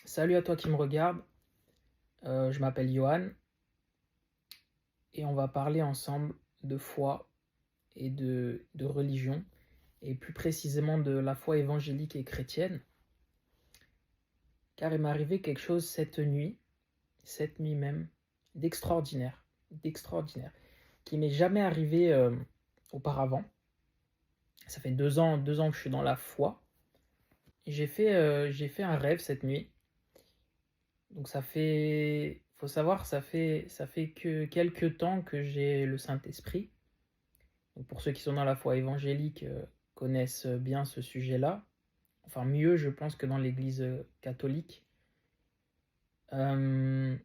Salut à toi qui me regarde, je m'appelle Johan et on va parler ensemble de foi et de religion et plus précisément de la foi évangélique et chrétienne, car il m'est arrivé quelque chose cette nuit même, d'extraordinaire, qui m'est jamais arrivé auparavant. Ça fait 2 ans que je suis dans la foi. J'ai fait un rêve cette nuit. Donc faut savoir, ça fait que quelques temps que j'ai le Saint-Esprit. Donc pour ceux qui sont dans la foi évangélique, connaissent bien ce sujet-là. Enfin mieux, je pense, que dans l'Église catholique. Euh,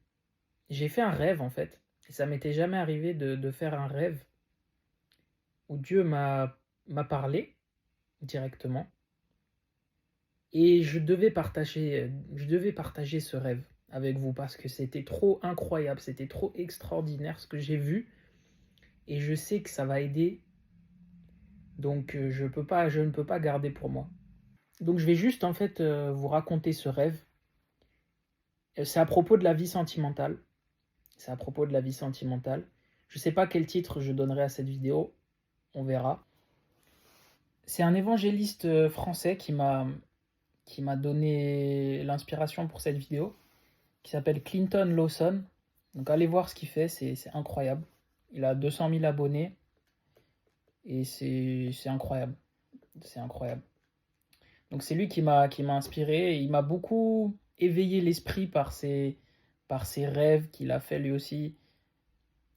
j'ai fait un rêve en fait. Et ça m'était jamais arrivé de faire un rêve où Dieu m'a parlé directement. Et je devais partager ce rêve avec vous parce que c'était trop incroyable, c'était trop extraordinaire ce que j'ai vu. Et je sais que ça va aider, donc je ne peux pas garder pour moi. Donc je vais juste en fait vous raconter ce rêve. C'est à propos de la vie sentimentale. C'est à propos de la vie sentimentale. Je ne sais pas quel titre je donnerai à cette vidéo, on verra. C'est un évangéliste français qui m'a donné l'inspiration pour cette vidéo, qui s'appelle Clinton Lawson. Donc allez voir ce qu'il fait, c'est incroyable. Il a 200 000 abonnés et c'est incroyable. C'est incroyable. Donc c'est lui qui m'a inspiré. Il m'a beaucoup éveillé l'esprit par ses rêves qu'il a fait lui aussi,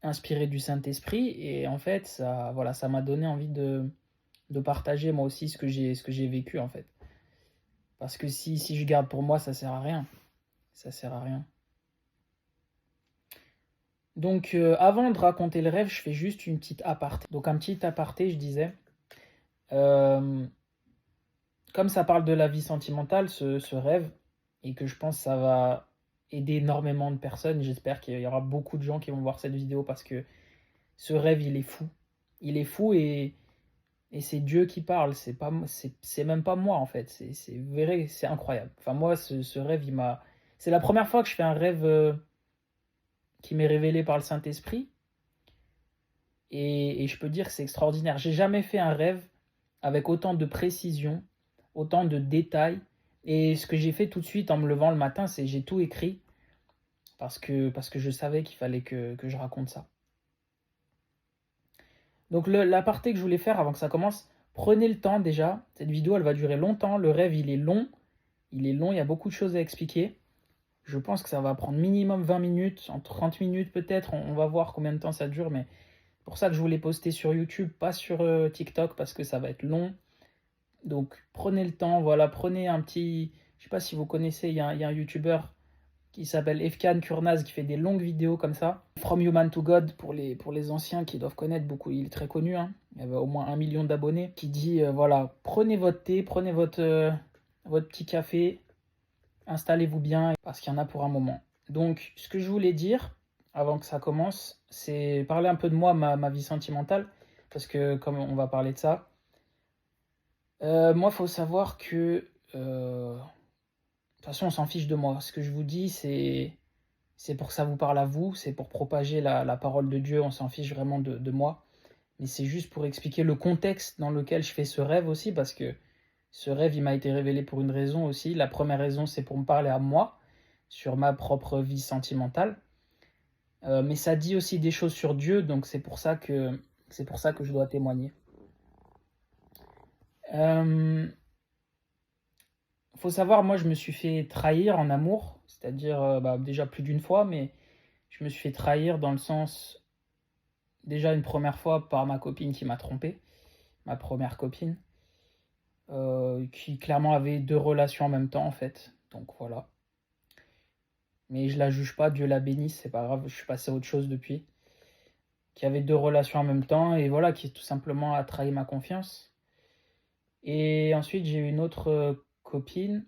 inspiré du Saint-Esprit. Et en fait, voilà, ça m'a donné envie de partager moi aussi ce que j'ai vécu en fait. Parce que si je garde pour moi, ça sert à rien. Ça sert à rien. Donc avant de raconter le rêve, je fais juste une petite aparté. Donc un petit aparté, je disais. Euh, Comme ça parle de la vie sentimentale, ce rêve, et que je pense que ça va aider énormément de personnes, j'espère qu'il y aura beaucoup de gens qui vont voir cette vidéo parce que ce rêve, il est fou. Il est fou et c'est Dieu qui parle, c'est même pas moi en fait, c'est vrai, c'est incroyable. Enfin moi, ce rêve, c'est la première fois que je fais un rêve qui m'est révélé par le Saint-Esprit et je peux dire que c'est extraordinaire. J'ai jamais fait un rêve avec autant de précision, autant de détails. Et ce que j'ai fait tout de suite en me levant le matin, c'est j'ai tout écrit parce que je savais qu'il fallait que je raconte ça. Donc l'aparté que je voulais faire avant que ça commence, prenez le temps déjà. Cette vidéo, elle va durer longtemps. Le rêve, il est long. Il y a beaucoup de choses à expliquer. Je pense que ça va prendre minimum 20 minutes, en 30 minutes peut-être. On va voir combien de temps ça dure, mais c'est pour ça que je voulais poster sur YouTube, pas sur TikTok, parce que ça va être long. Donc prenez le temps, voilà, prenez un petit... Je sais pas si vous connaissez, il y a un YouTuber qui s'appelle Efkan Kurnaz qui fait des longues vidéos comme ça. From Human to God pour les anciens qui doivent connaître beaucoup, il est très connu, hein. Il avait au moins 1 million d'abonnés. Qui dit, voilà, prenez votre thé, prenez votre petit café, installez-vous bien parce qu'il y en a pour un moment. Donc ce que je voulais dire avant que ça commence, c'est parler un peu de moi, ma vie sentimentale, parce que comme on va parler de ça, moi, il faut savoir que, de toute façon, on s'en fiche de moi. Ce que je vous dis, c'est pour que ça vous parle à vous, c'est pour propager la parole de Dieu. On s'en fiche vraiment de moi. Mais c'est juste pour expliquer le contexte dans lequel je fais ce rêve aussi, parce que ce rêve, il m'a été révélé pour une raison aussi. La première raison, c'est pour me parler à moi, sur ma propre vie sentimentale. Mais ça dit aussi des choses sur Dieu, donc c'est pour ça que je dois témoigner. Euh, Faut savoir, moi, je me suis fait trahir en amour, c'est-à-dire déjà plus d'une fois, mais je me suis fait trahir dans le sens, déjà une première fois par ma copine qui m'a trompé, ma première copine, qui clairement avait 2 relations en même temps en fait, donc voilà. Mais je la juge pas, Dieu la bénisse, c'est pas grave, je suis passé à autre chose depuis. Qui avait 2 relations en même temps et voilà, qui tout simplement a trahi ma confiance. Et ensuite, j'ai eu une autre copine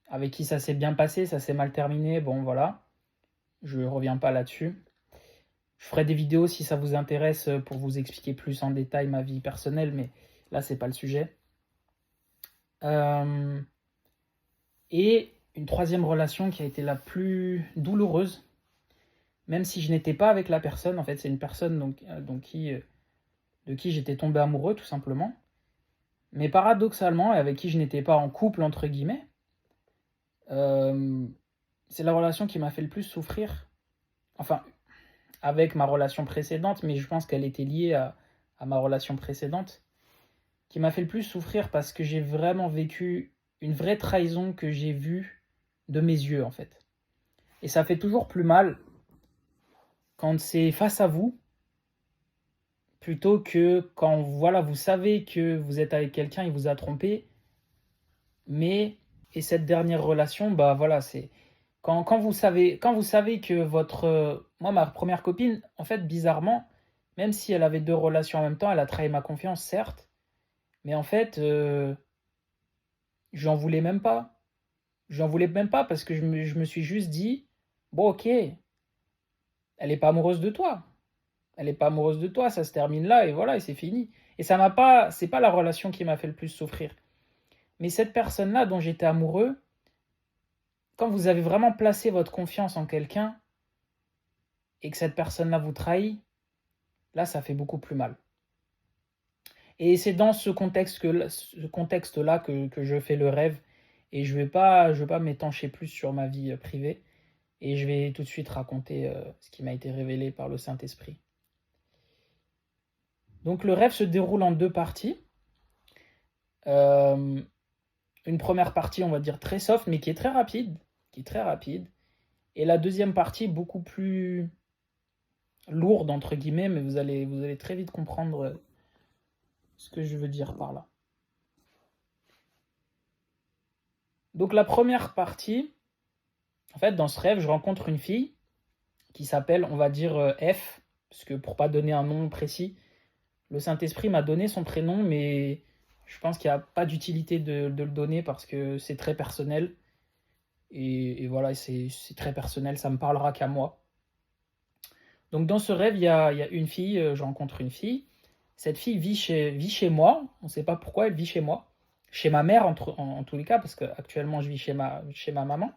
avec qui ça s'est bien passé, ça s'est mal terminé, bon voilà. Je reviens pas là-dessus. Je ferai des vidéos si ça vous intéresse pour vous expliquer plus en détail ma vie personnelle, mais là, c'est pas le sujet. Euh, Et une troisième relation qui a été la plus douloureuse, même si je n'étais pas avec la personne, en fait, c'est une personne de qui j'étais tombé amoureux, tout simplement. Mais paradoxalement, et avec qui je n'étais pas en couple, entre guillemets, euh, c'est la relation qui m'a fait le plus souffrir. Enfin, avec ma relation précédente, mais je pense qu'elle était liée à ma relation précédente, qui m'a fait le plus souffrir parce que j'ai vraiment vécu une vraie trahison que j'ai vue de mes yeux, en fait. Et ça fait toujours plus mal quand c'est face à vous, plutôt que quand voilà, vous savez que vous êtes avec quelqu'un, il vous a trompé, mais et cette dernière relation, bah voilà, c'est quand vous savez que votre moi ma première copine, en fait, bizarrement, même si elle avait deux relations en même temps, elle a trahi ma confiance, certes, mais en fait, j'en voulais même pas. J'en voulais même pas parce que je me suis juste dit, bon, ok, elle est pas amoureuse de toi. Elle est pas amoureuse de toi, ça se termine là et voilà, et c'est fini. Et ça m'a pas, c'est pas la relation qui m'a fait le plus souffrir. Mais cette personne-là dont j'étais amoureux, quand vous avez vraiment placé votre confiance en quelqu'un et que cette personne-là vous trahit, là, ça fait beaucoup plus mal. Et c'est dans ce contexte-là que je fais le rêve. Et je vais pas m'étancher plus sur ma vie privée. Et je vais tout de suite raconter ce qui m'a été révélé par le Saint-Esprit. Donc le rêve se déroule en deux parties. Euh, une première partie, on va dire très soft, mais qui est très rapide, Et la deuxième partie, beaucoup plus lourde entre guillemets, mais vous allez très vite comprendre ce que je veux dire par là. Donc la première partie, en fait, dans ce rêve, je rencontre une fille qui s'appelle, on va dire F, parce que pour pas donner un nom précis, le Saint-Esprit m'a donné son prénom, mais je pense qu'il n'y a pas d'utilité de le donner parce que c'est très personnel. Et voilà, c'est très personnel, ça me parlera qu'à moi. Donc dans ce rêve, il y a une fille, je rencontre une fille. Cette fille vit chez moi, on ne sait pas pourquoi elle vit chez moi. Chez ma mère en tous les cas, parce qu'actuellement je vis chez ma maman.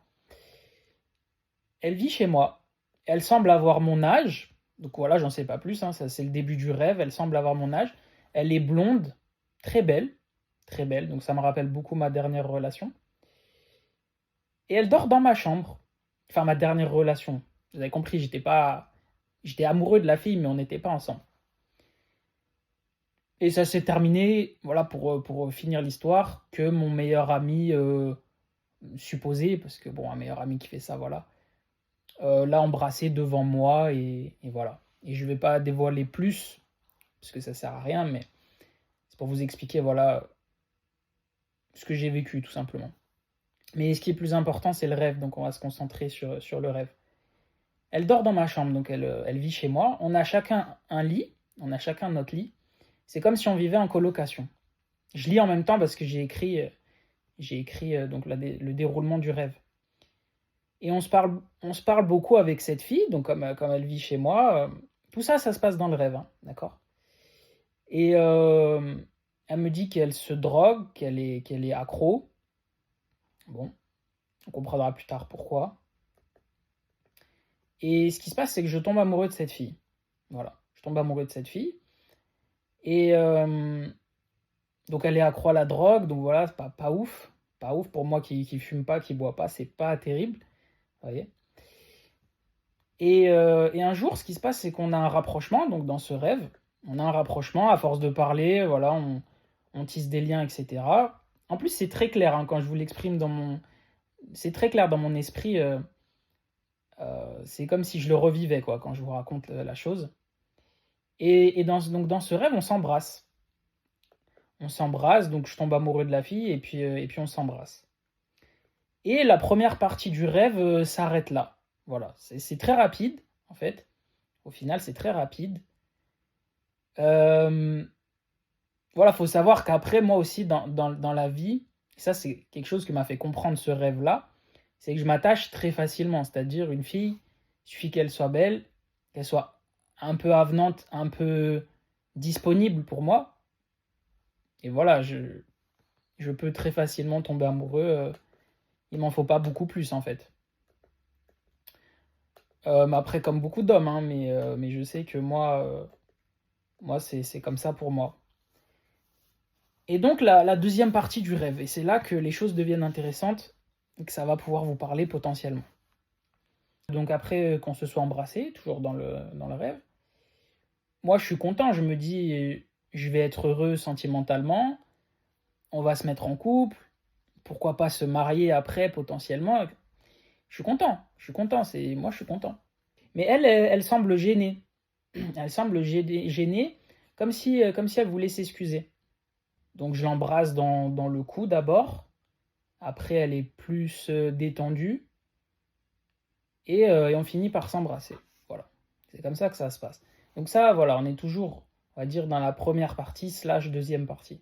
Elle vit chez moi. Elle semble avoir mon âge. Donc voilà, j'en sais pas plus, hein, ça c'est le début du rêve. Elle semble avoir mon âge. Elle est blonde, très belle. Très belle, donc ça me rappelle beaucoup ma dernière relation. Et elle dort dans ma chambre. Enfin, ma dernière relation. Vous avez compris, j'étais amoureux de la fille, mais on n'était pas ensemble. Et ça s'est terminé, voilà, pour finir l'histoire, que mon meilleur ami supposé, parce que bon, un meilleur ami qui fait ça, voilà, l'a embrassé devant moi et voilà. Et je vais pas dévoiler plus, parce que ça sert à rien, mais c'est pour vous expliquer, voilà, ce que j'ai vécu, tout simplement. Mais ce qui est plus important, c'est le rêve, donc on va se concentrer sur le rêve. Elle dort dans ma chambre, donc elle vit chez moi. On a chacun un lit, on a chacun notre lit. C'est comme si on vivait en colocation. Je lis en même temps parce que j'ai écrit donc le déroulement du rêve. Et on se parle beaucoup avec cette fille, donc comme elle vit chez moi. Tout ça, ça se passe dans le rêve, hein, d'accord. Et elle me dit qu'elle se drogue, qu'elle est accro. Bon, on comprendra plus tard pourquoi. Et ce qui se passe, c'est que je tombe amoureux de cette fille. Voilà, je tombe amoureux de cette fille. Et donc elle est accro à la drogue, donc voilà, c'est pas ouf. Pas ouf pour moi qui fume pas, qui boit pas, c'est pas terrible. Vous voyez. Et un jour, ce qui se passe, c'est qu'on a un rapprochement, donc dans ce rêve, on a un rapprochement, à force de parler, voilà, on tisse des liens, etc. En plus, c'est très clair, hein, quand je vous l'exprime c'est très clair dans mon esprit, c'est comme si je le revivais, quoi, quand je vous raconte la chose. Donc dans ce rêve, on s'embrasse. On s'embrasse, donc je tombe amoureux de la fille, et puis on s'embrasse. Et la première partie du rêve s'arrête là. Voilà, c'est très rapide, en fait. Au final, c'est très rapide. Euh, voilà, faut savoir qu'après, moi aussi, dans la vie, et ça, c'est quelque chose qui m'a fait comprendre ce rêve-là, c'est que je m'attache très facilement. C'est-à-dire, une fille, il suffit qu'elle soit belle, qu'elle soit un peu avenante, un peu disponible pour moi. Et voilà, je peux très facilement tomber amoureux Il m'en faut pas beaucoup plus, en fait. Mais après, comme beaucoup d'hommes, hein, mais je sais que moi c'est comme ça pour moi. Et donc, la deuxième partie du rêve, et c'est là que les choses deviennent intéressantes et que ça va pouvoir vous parler potentiellement. Donc après qu'on se soit embrassé, toujours dans le rêve, moi je suis content, je me dis, je vais être heureux sentimentalement, on va se mettre en couple, pourquoi pas se marier après potentiellement. Je suis content, moi je suis content. Mais elle semble gênée. Elle semble gênée, comme si elle voulait s'excuser. Donc je l'embrasse dans le cou d'abord, après elle est plus détendue, et on finit par s'embrasser. Voilà, c'est comme ça que ça se passe. Donc ça, voilà, on est toujours, on va dire, dans la première partie slash deuxième partie.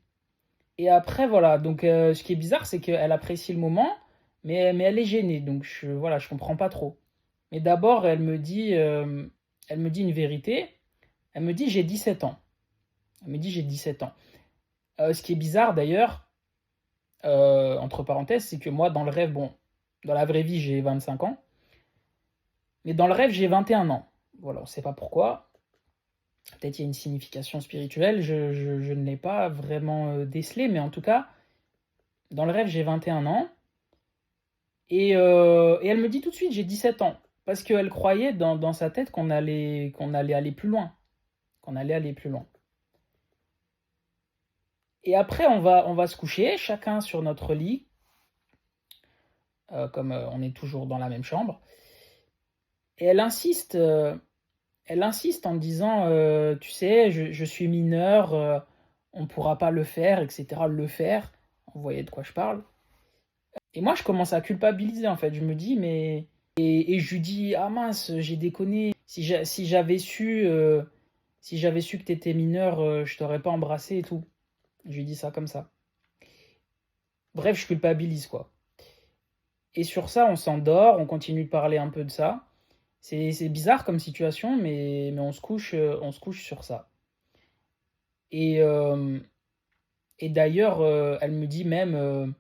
Et après, voilà, donc ce qui est bizarre, c'est qu'elle apprécie le moment, mais elle est gênée, donc voilà, je comprends pas trop. Mais d'abord, elle me dit une vérité, elle me dit j'ai 17 ans. Elle me dit j'ai 17 ans. Ce qui est bizarre d'ailleurs, entre parenthèses, c'est que moi, dans le rêve, bon, dans la vraie vie, j'ai 25 ans, mais dans le rêve, j'ai 21 ans. Voilà, on ne sait pas pourquoi. Peut-être il y a une signification spirituelle, je ne l'ai pas vraiment décelé, mais en tout cas, dans le rêve, j'ai 21 ans. Et elle me dit tout de suite, j'ai 17 ans. Parce qu'elle croyait dans sa tête qu'on allait aller plus loin. Qu'on allait aller plus loin. Et après, on va se coucher, chacun sur notre lit, comme on est toujours dans la même chambre. Et elle insiste en me disant, tu sais, je suis mineur, on ne pourra pas le faire, etc. Le faire, vous voyez de quoi je parle. Et moi, je commence à culpabiliser, en fait. Je me dis, mais... Et je lui dis, ah mince, j'ai déconné. Si j'avais su, que t'étais mineur, je t'aurais pas embrassé et tout. Je lui dis ça comme ça. Bref, je culpabilise, quoi. Et sur ça, on s'endort, on continue de parler un peu de ça. C'est bizarre comme situation, mais on se couche sur ça. Et, euh, et d'ailleurs, elle me dit même,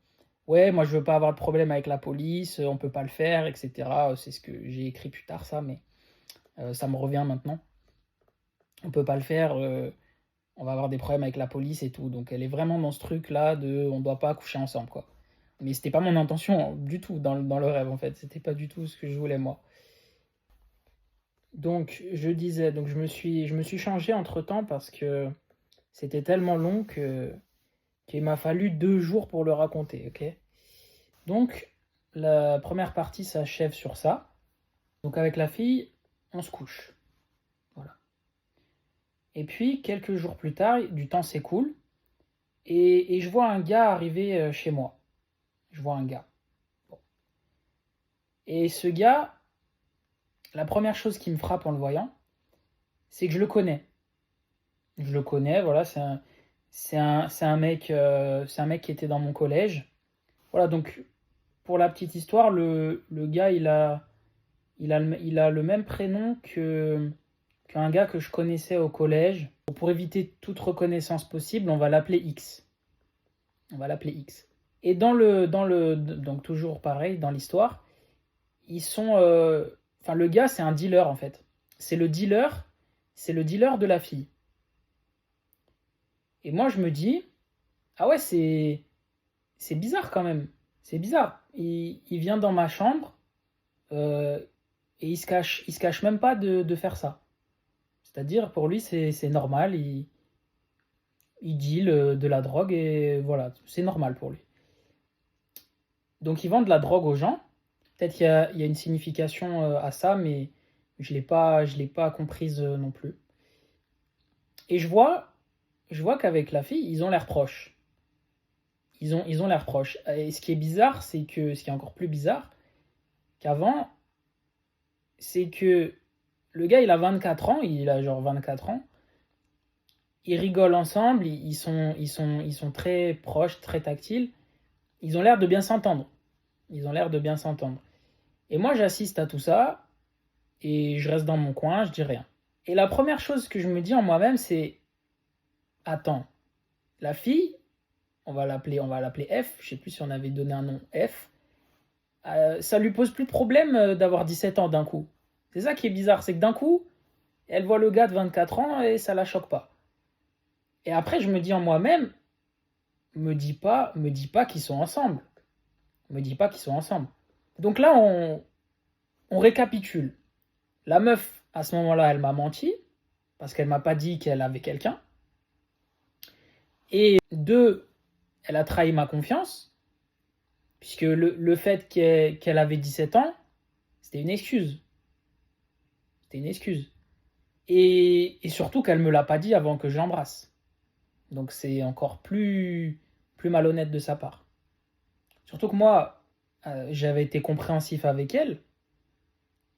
ouais, moi je veux pas avoir de problème avec la police, on peut pas le faire, etc. C'est ce que j'ai écrit plus tard, ça, mais ça me revient maintenant. On peut pas le faire, on va avoir des problèmes avec la police et tout. Donc elle est vraiment dans ce truc-là de on doit pas coucher ensemble, quoi. Mais c'était pas mon intention du tout dans le rêve, en fait. C'était pas du tout ce que je voulais, moi. Donc, je disais, donc je me suis changé entre-temps parce que c'était tellement long qu'il m'a fallu 2 jours pour le raconter, ok? Donc, la première partie s'achève sur ça. Donc, avec la fille, on se couche. Voilà. Et puis, quelques jours plus tard, du temps s'écoule et je vois un gars arriver chez moi. Je vois un gars. Bon. Et ce gars, la première chose qui me frappe en le voyant, c'est que je le connais. Je le connais, voilà, c'est un mec qui était dans mon collège. Voilà, donc pour la petite histoire, le gars, il a le même prénom qu'un gars que je connaissais au collège. Pour éviter toute reconnaissance possible, on va l'appeler X. On va l'appeler X. Et donc toujours pareil, dans l'histoire, ils sont, enfin le gars, c'est un dealer en fait. C'est le dealer de la fille. Et moi, je me dis, ah ouais, c'est bizarre quand même. C'est bizarre. Il vient dans ma chambre euh, et il se cache même pas de faire ça. C'est-à-dire, pour lui, c'est normal. Il deal de la drogue et voilà, c'est normal pour lui. Donc, il vend de la drogue aux gens. Peut-être il y a une signification à ça, mais je l'ai pas comprise non plus. Et je vois qu'avec la fille, ils ont l'air proches. Ils ont l'air proches. Et ce qui est bizarre, c'est que, ce qui est encore plus bizarre qu'avant, c'est que le gars, il a 24 ans, il a genre 24 ans, ils rigolent ensemble, ils sont très proches, très tactiles, ils ont l'air de bien s'entendre. Ils ont l'air de bien s'entendre. Et moi, j'assiste à tout ça, et je reste dans mon coin, je dis rien. Et la première chose que je me dis en moi-même, c'est, attends, la fille, on va l'appeler F, je sais plus si on avait donné un nom F, ça lui pose plus de problème d'avoir 17 ans d'un coup. C'est ça qui est bizarre, c'est que d'un coup, elle voit le gars de 24 ans et ça la choque pas. Et après, je me dis en moi-même, me dis pas qu'ils sont ensemble. Me dis pas qu'ils sont ensemble. Donc là, on récapitule. La meuf, à ce moment-là, elle m'a menti, parce qu'elle m'a pas dit qu'elle avait quelqu'un. Et deux, elle a trahi ma confiance, puisque le fait qu'elle avait 17 ans, c'était une excuse. C'était une excuse. Et surtout qu'elle me l'a pas dit avant que je l'embrasse. Donc c'est encore plus malhonnête de sa part. Surtout que moi, j'avais été compréhensif avec elle.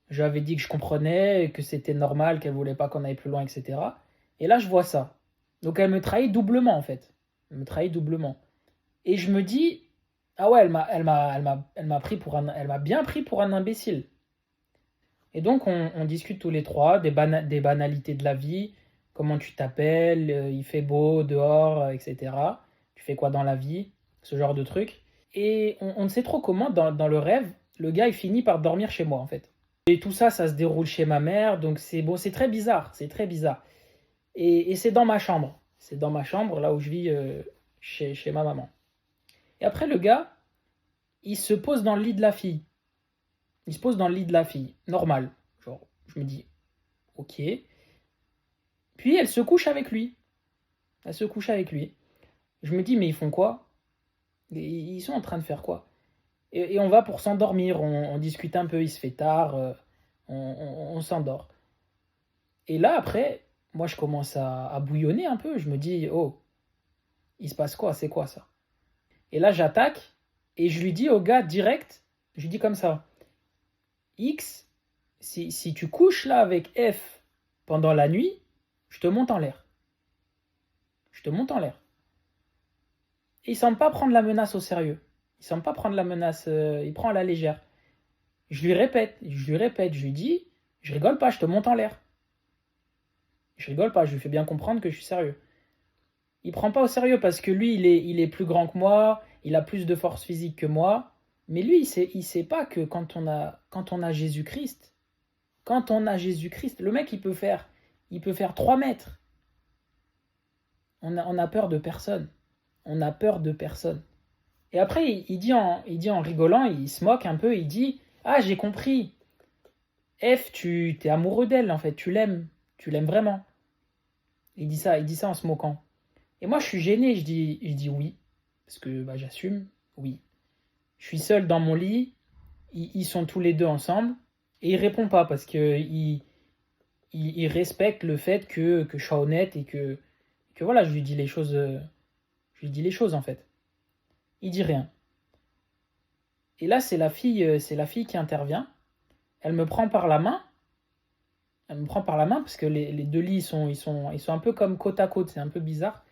Je lui avais dit que je comprenais, que c'était normal, qu'elle voulait pas qu'on aille plus loin, etc. Et là, je vois ça. Donc elle me trahit doublement, en fait. Elle me trahit doublement. Et je me dis, ah ouais, elle m'a bien pris pour un imbécile. Et donc on discute tous les trois des banalités de la vie, comment tu t'appelles, il fait beau dehors, etc. Tu fais quoi dans la vie, ce genre de trucs. Et on ne sait trop comment, dans le rêve, le gars il finit par dormir chez moi en fait. Et tout ça, ça se déroule chez ma mère, donc c'est bon, c'est très bizarre, c'est très bizarre. Et c'est dans ma chambre, là où je vis chez ma maman. Et après le gars, il se pose dans le lit de la fille. Il se pose dans le lit de la fille, normal. Genre, je me dis, ok. Puis elle se couche avec lui. Elle se couche avec lui. Je me dis, mais ils font quoi? Ils sont en train de faire quoi? Et on va pour s'endormir, on discute un peu, il se fait tard, on s'endort. Et là, après, moi, je commence à bouillonner un peu. Je me dis, oh, il se passe quoi? C'est quoi ça? Et là, j'attaque et je lui dis au gars direct, je lui dis comme ça, X, si tu couches là avec F pendant la nuit, je te monte en l'air. Je te monte en l'air. Et il semble pas prendre la menace au sérieux. Il semble pas prendre la menace, il prend à la légère. Je lui répète, je lui dis, je rigole pas, je te monte en l'air. Je rigole pas, je lui fais bien comprendre que je suis sérieux. Il prend pas au sérieux parce que lui, il est plus grand que moi, il a plus de force physique que moi. Mais lui, il sait pas que quand on a Jésus-Christ, le mec, il peut faire 3 mètres. On a peur de personne. On a peur de personne. Et après, il dit en rigolant, il se moque un peu, il dit, ah, j'ai compris. F, tu t'es amoureux d'elle, en fait, tu l'aimes vraiment. Il dit ça en se moquant. Et moi, je suis gêné, je dis oui, parce que bah, j'assume, oui. Je suis seul dans mon lit, ils sont tous les deux ensemble, et il répond pas, parce que il respecte le fait que je sois honnête et que voilà, je lui dis les choses en fait. Il dit rien. Et là, c'est la fille qui intervient. Elle me prend par la main. Elle me prend par la main parce que les deux lits ils sont un peu comme côte à côte, c'est un peu bizarre.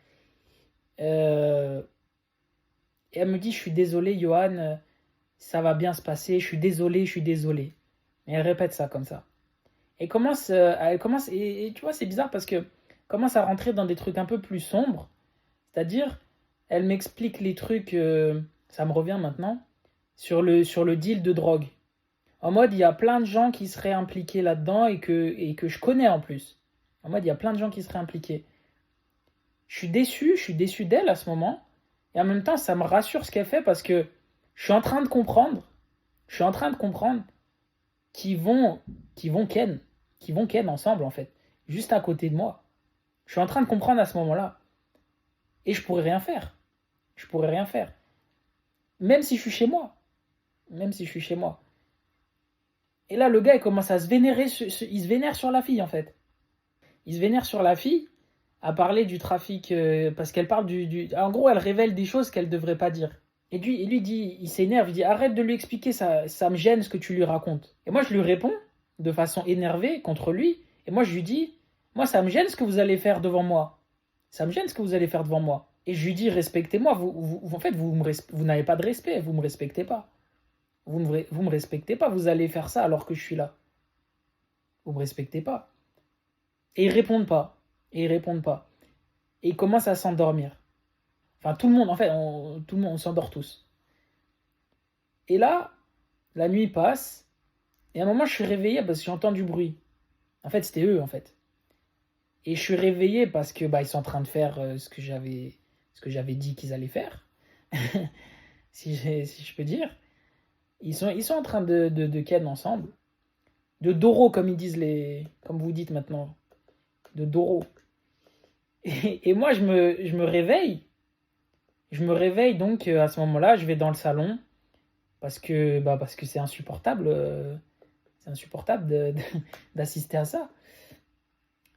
Et elle me dit, je suis désolée, Johan, ça va bien se passer, je suis désolée, je suis désolée. Et elle répète ça comme ça. Et elle commence, et tu vois, c'est bizarre parce que commence à rentrer dans des trucs un peu plus sombres. C'est-à-dire, elle m'explique les trucs, ça me revient maintenant, sur le deal de drogue. En mode, il y a plein de gens qui seraient impliqués là-dedans et que je connais en plus. En mode, il y a plein de gens qui seraient impliqués. Je suis déçu d'elle à ce moment. Et en même temps, ça me rassure ce qu'elle fait parce que je suis en train de comprendre qu'ils vont ken, ensemble en fait, juste à côté de moi. Je suis en train de comprendre à ce moment-là. Et je pourrais rien faire. Même si je suis chez moi. Et là, le gars, il commence à se vénérer, il se vénère sur la fille en fait. Il se vénère sur la fille à parler du trafic, parce qu'elle parle En gros, elle révèle des choses qu'elle devrait pas dire. Et lui dit, il s'énerve, il dit arrête de lui expliquer, ça me gêne ce que tu lui racontes. Et moi je lui réponds de façon énervée contre lui, et moi je lui dis, moi ça me gêne ce que vous allez faire devant moi. Et je lui dis respectez-moi, en fait vous n'avez pas de respect, vous me respectez pas. Vous me respectez pas, vous allez faire ça alors que je suis là. Vous me respectez pas. Et ils répondent pas. Et ils commencent à s'endormir. Enfin, tout le monde, en fait, tout le monde, on s'endort tous. Et là, la nuit passe, et à un moment, je suis réveillé parce que j'entends du bruit. En fait, c'était eux, en fait. Et je suis réveillé parce que ils sont en train de faire ce que j'avais dit qu'ils allaient faire, si je peux dire. Ils sont en train de ken ensemble. De Doro, comme ils disent comme vous dites maintenant. De Doro. Et moi, je me réveille. Je me réveille donc à ce moment-là, je vais dans le salon parce que c'est insupportable d'assister à ça.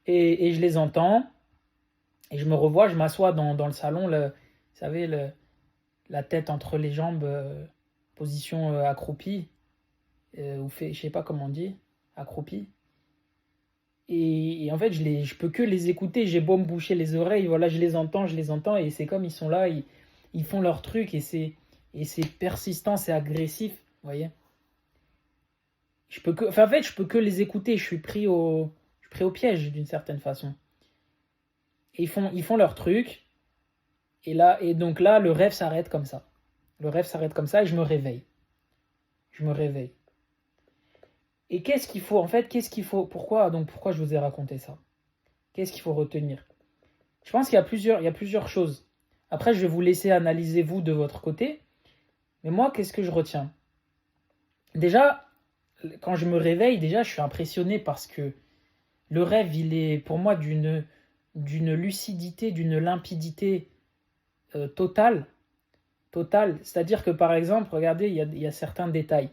Et je les entends et je me revois, je m'assois dans le salon, vous savez, la tête entre les jambes, position accroupie, ou je sais pas comment on dit, accroupie. Et en fait, je peux que les écouter, j'ai beau me boucher les oreilles, voilà, je les entends, et c'est comme ils sont là, ils font leur truc, et c'est persistant, c'est agressif, vous voyez. En fait, je peux que les écouter, je suis pris au piège d'une certaine façon. Et ils font leur truc, et donc là, le rêve s'arrête comme ça. Le rêve s'arrête comme ça, et je me réveille. Je me réveille. Et qu'est-ce qu'il faut, en fait, pourquoi je vous ai raconté ça? Qu'est-ce qu'il faut retenir? Je pense qu'il y a plusieurs choses. Après, je vais vous laisser analyser vous de votre côté. Mais moi, qu'est-ce que je retiens? Déjà, quand je me réveille, déjà, je suis impressionné parce que le rêve, il est pour moi d'une lucidité, d'une limpidité totale. Totale. C'est-à-dire que, par exemple, regardez, il y a certains détails.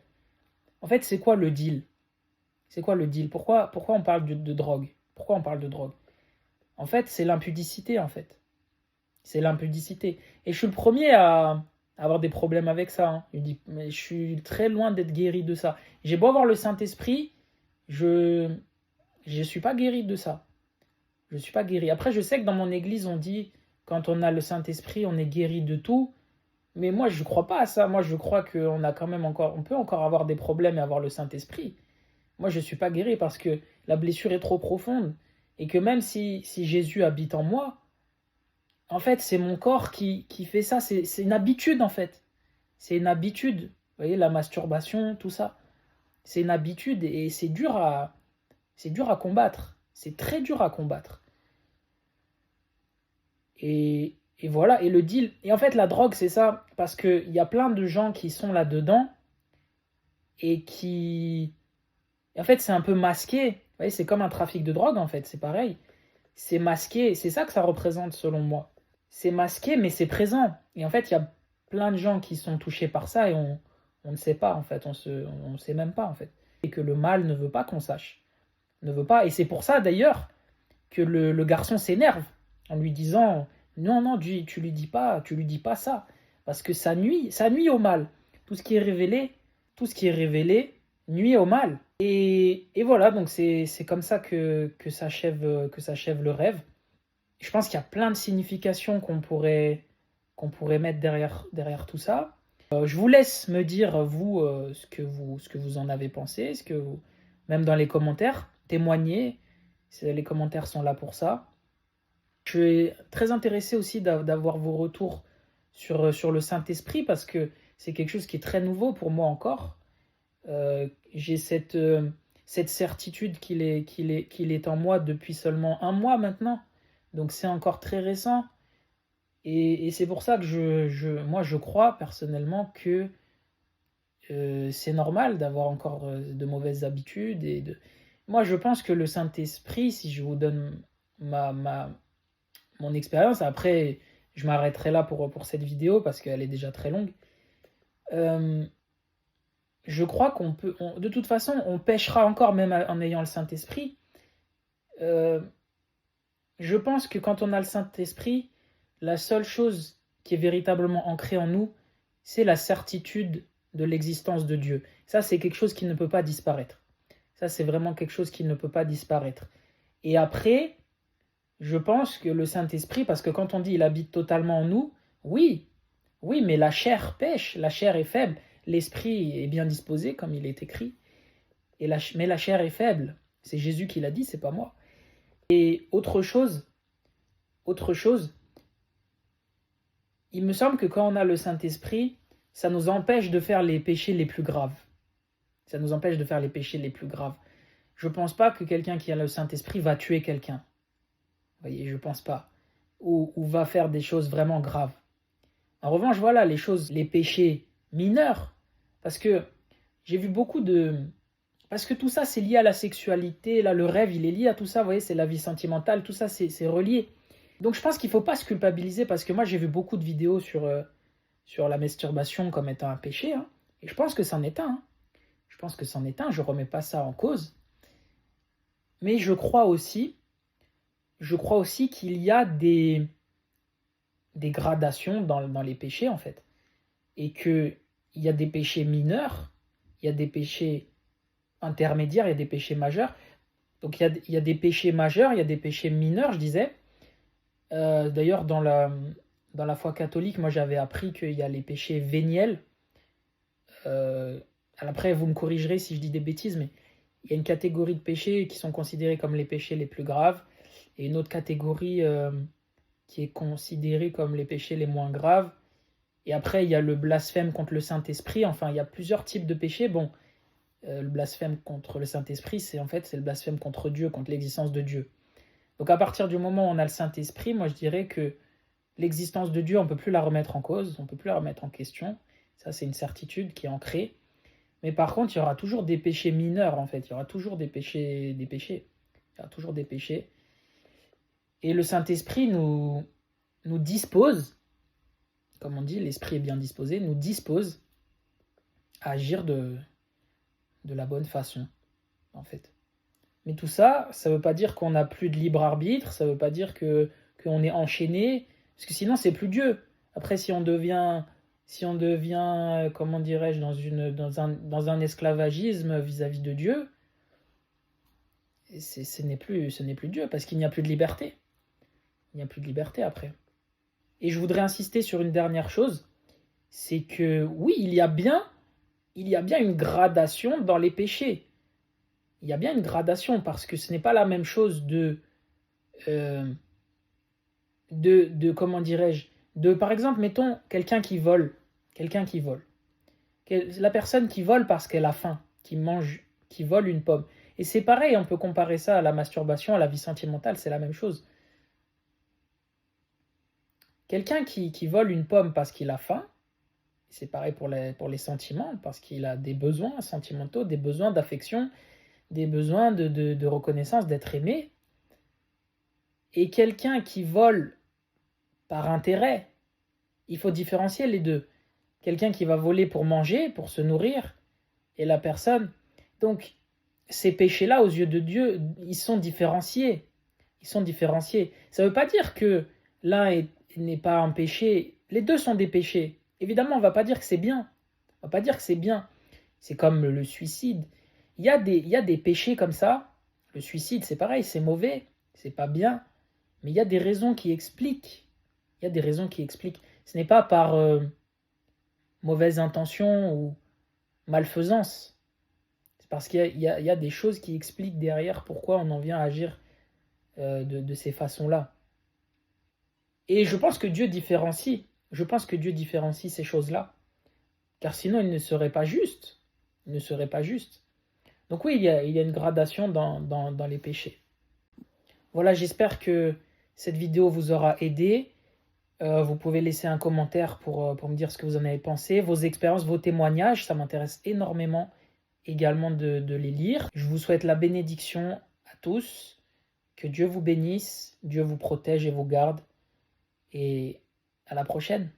En fait, c'est quoi le deal? C'est quoi le deal? Pourquoi on parle de drogue? Pourquoi on parle de drogue? En fait, c'est l'impudicité, en fait. C'est l'impudicité. Et je suis le premier à avoir des problèmes avec ça, hein. Mais je suis très loin d'être guéri de ça. J'ai beau avoir le Saint-Esprit, je suis pas guéri de ça. Je suis pas guéri. Après, je sais que dans mon église, on dit, quand on a le Saint-Esprit, on est guéri de tout. Mais moi, je crois pas à ça. Moi, je crois on peut encore avoir des problèmes et avoir le Saint-Esprit. Moi, je suis pas guéri parce que la blessure est trop profonde. Et que même si Jésus habite en moi, en fait, c'est mon corps qui fait ça. C'est une habitude, en fait. C'est une habitude. Vous voyez, la masturbation, tout ça. C'est une habitude et c'est dur à combattre. C'est très dur à combattre. Et voilà. Et le deal. Et en fait, la drogue, c'est ça. Parce qu'il y a plein de gens qui sont là-dedans et qui. Et en fait, c'est un peu masqué. Vous voyez, c'est comme un trafic de drogue, en fait. C'est pareil. C'est masqué. C'est ça que ça représente, selon moi. C'est masqué, mais c'est présent. Et en fait, il y a plein de gens qui sont touchés par ça et on ne sait pas, en fait. On sait même pas, en fait. Et que le mal ne veut pas qu'on sache. Ne veut pas. Et c'est pour ça, d'ailleurs, que le garçon s'énerve en lui disant non, non, tu lui dis pas ça. Parce que ça nuit au mal. Tout ce qui est révélé nuit au mal. Et voilà, donc c'est comme ça que s'achève le rêve. Je pense qu'il y a plein de significations qu'on pourrait mettre derrière tout ça. Je vous laisse me dire, vous, ce que vous en avez pensé, même dans les commentaires, témoigner. Les commentaires sont là pour ça. Je suis très intéressé aussi d'avoir vos retours sur le Saint-Esprit parce que c'est quelque chose qui est très nouveau pour moi encore. J'ai cette certitude qu'il est en moi depuis seulement 1 mois maintenant. Donc c'est encore très récent. Et c'est pour ça que moi je crois personnellement que c'est normal d'avoir encore de mauvaises habitudes. Moi je pense que le Saint-Esprit, si je vous donne mon expérience, après je m'arrêterai là pour cette vidéo parce qu'elle est déjà très longue. Je crois de toute façon, on pêchera encore même en ayant le Saint-Esprit. Je pense que quand on a le Saint-Esprit, la seule chose qui est véritablement ancrée en nous, c'est la certitude de l'existence de Dieu. Ça, c'est quelque chose qui ne peut pas disparaître. Ça, c'est vraiment quelque chose qui ne peut pas disparaître. Et après, je pense que le Saint-Esprit, parce que quand on dit il habite totalement en nous, oui, mais la chair pêche, la chair est faible. L'esprit est bien disposé, comme il est écrit. Mais la chair est faible. C'est Jésus qui l'a dit, c'est pas moi. Et autre chose, il me semble que quand on a le Saint-Esprit, ça nous empêche de faire les péchés les plus graves. Ça nous empêche de faire les péchés les plus graves. Je ne pense pas que quelqu'un qui a le Saint-Esprit va tuer quelqu'un. Vous voyez, je ne pense pas. Ou va faire des choses vraiment graves. En revanche, voilà, les péchés mineurs. Parce que j'ai vu beaucoup de... Parce que tout ça, c'est lié à la sexualité. Là, le rêve, il est lié à tout ça. Vous voyez, c'est la vie sentimentale. Tout ça, c'est relié. Donc, je pense qu'il ne faut pas se culpabiliser. Parce que moi, j'ai vu beaucoup de vidéos sur la masturbation comme étant un péché. Hein, et je pense que c'en est un. Hein. Je pense que c'en est un. Je ne remets pas ça en cause. Mais je crois aussi qu'il y a des gradations dans les péchés, en fait. Et qu'il y a des péchés mineurs, il y a des péchés intermédiaires, il y a des péchés majeurs. Donc il y a des péchés majeurs, il y a des péchés mineurs, je disais. D'ailleurs, dans la foi catholique, moi j'avais appris qu'il y a les péchés véniels. Après, vous me corrigerez si je dis des bêtises, mais il y a une catégorie de péchés qui sont considérés comme les péchés les plus graves, et une autre catégorie qui est considérée comme les péchés les moins graves. Et après, il y a le blasphème contre le Saint-Esprit. Enfin, il y a plusieurs types de péchés. Bon, le blasphème contre le Saint-Esprit, c'est le blasphème contre Dieu, contre l'existence de Dieu. Donc à partir du moment où on a le Saint-Esprit, moi je dirais que l'existence de Dieu, on ne peut plus la remettre en cause, on ne peut plus la remettre en question. Ça, c'est une certitude qui est ancrée. Mais par contre, il y aura toujours des péchés mineurs, en fait. Il y aura toujours des péchés. Il y aura toujours des péchés. Et le Saint-Esprit nous dispose, comme on dit, l'Esprit est bien disposé, nous dispose à agir de la bonne façon, en fait. Mais tout ça, ça ne veut pas dire qu'on n'a plus de libre arbitre, ça ne veut pas dire qu'on est enchaîné, parce que sinon, c'est plus Dieu. Après, si on devient comment dirais-je, dans un esclavagisme vis-à-vis de Dieu, ce n'est plus Dieu, parce qu'il n'y a plus de liberté. Il n'y a plus de liberté après. Et je voudrais insister sur une dernière chose, c'est que oui, il y a bien une gradation dans les péchés. Il y a bien une gradation, parce que ce n'est pas la même chose de comment dirais-je, par exemple, mettons quelqu'un qui vole. La personne qui vole parce qu'elle a faim, qui vole une pomme. Et c'est pareil, on peut comparer ça à la masturbation, à la vie sentimentale, c'est la même chose. Quelqu'un qui vole une pomme parce qu'il a faim, c'est pareil pour les sentiments, parce qu'il a des besoins sentimentaux, des besoins d'affection, des besoins de reconnaissance, d'être aimé. Et quelqu'un qui vole par intérêt, il faut différencier les deux. Quelqu'un qui va voler pour manger, pour se nourrir, et la personne. Donc, ces péchés-là, aux yeux de Dieu, ils sont différenciés. Ça ne veut pas dire que l'un n'est pas un péché. Les deux sont des péchés. Évidemment, on ne va pas dire que c'est bien. C'est comme le suicide. Il y a des péchés comme ça. Le suicide, c'est pareil, c'est mauvais, c'est pas bien. Mais il y a des raisons qui expliquent. Ce n'est pas par mauvaise intention ou malfaisance. C'est parce qu'il y a des choses qui expliquent derrière pourquoi on en vient à agir de ces façons-là. Et je pense que Dieu différencie ces choses-là. Car sinon, il ne serait pas juste. Donc oui, il y a une gradation dans les péchés. Voilà, j'espère que cette vidéo vous aura aidé. Vous pouvez laisser un commentaire pour me dire ce que vous en avez pensé, vos expériences, vos témoignages, ça m'intéresse énormément également de les lire. Je vous souhaite la bénédiction à tous, que Dieu vous bénisse, Dieu vous protège et vous garde, et à la prochaine.